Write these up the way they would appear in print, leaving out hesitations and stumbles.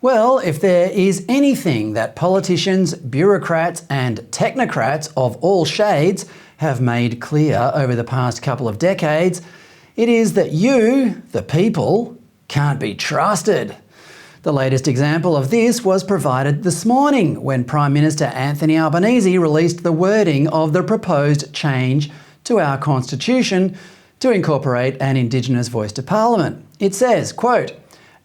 Well, if there is anything that politicians, bureaucrats and technocrats of all shades have made clear over the past couple of decades, it is that you, the people, can't be trusted. The latest example of this was provided this morning when Prime Minister Anthony Albanese released the wording of the proposed change to our constitution to incorporate an Indigenous voice to Parliament. It says, quote,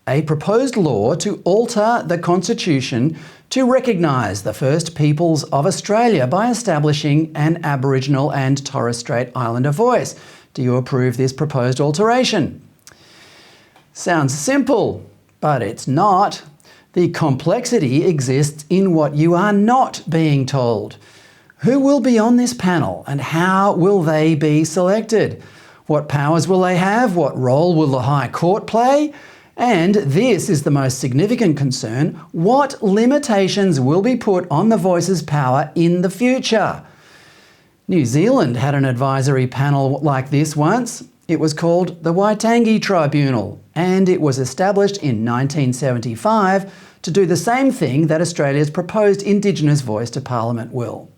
"A proposed law to alter the constitution to recognise the First Peoples of Australia by establishing an Aboriginal and Torres Strait Islander voice. Do you approve this proposed alteration?" Sounds simple, but it's not. The complexity exists in what you are not being told. Who will be on this panel and how will they be selected? What powers will they have? What role will the High Court play? And this is the most significant concern, what limitations will be put on the Voice's power in the future? New Zealand had an advisory panel like this once. It was called the Waitangi Tribunal, and it was established in 1975 to do the same thing that Australia's proposed Indigenous voice to Parliament will.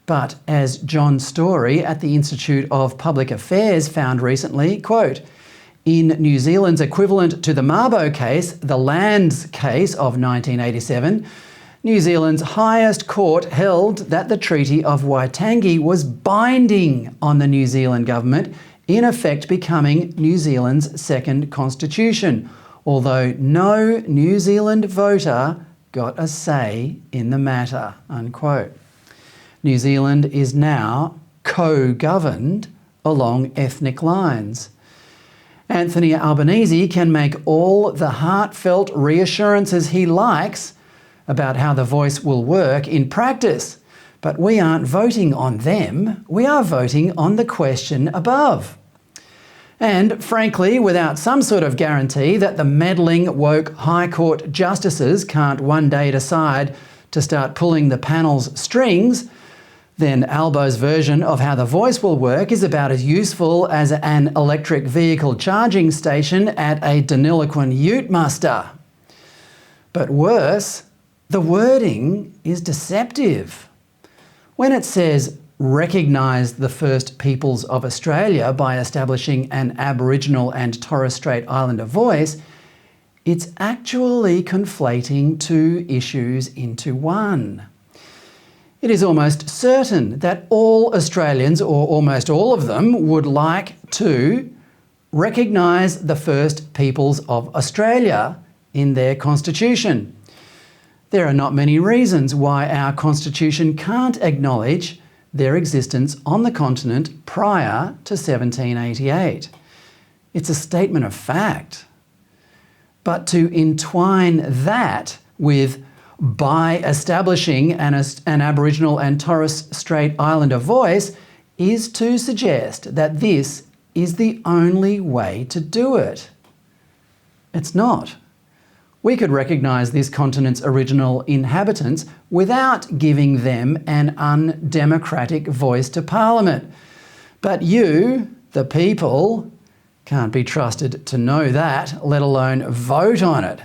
But as John Story at the Institute of Public Affairs found recently, quote, "In New Zealand's equivalent to the Mabo case, the Lands case of 1987, New Zealand's highest court held that the Treaty of Waitangi was binding on the New Zealand government, in effect becoming New Zealand's second constitution, although no New Zealand voter got a say in the matter," unquote. New Zealand is now co-governed along ethnic lines. Anthony Albanese can make all the heartfelt reassurances he likes about how the voice will work in practice, but we aren't voting on them, we are voting on the question above. And frankly, without some sort of guarantee that the meddling, woke High Court justices can't one day decide to start pulling the panel's strings, then Albo's version of how the voice will work is about as useful as an electric vehicle charging station at a Deniliquin ute muster. But worse, the wording is deceptive. When it says, "recognise the First Peoples of Australia by establishing an Aboriginal and Torres Strait Islander voice," it's actually conflating two issues into one. It is almost certain that all Australians, or almost all of them, would like to recognise the First Peoples of Australia in their constitution. There are not many reasons why our constitution can't acknowledge their existence on the continent prior to 1788. It's a statement of fact. But to entwine that with by establishing an Aboriginal and Torres Strait Islander voice is to suggest that this is the only way to do it. It's not. We could recognise this continent's original inhabitants without giving them an undemocratic voice to Parliament. But you, the people, can't be trusted to know that, let alone vote on it.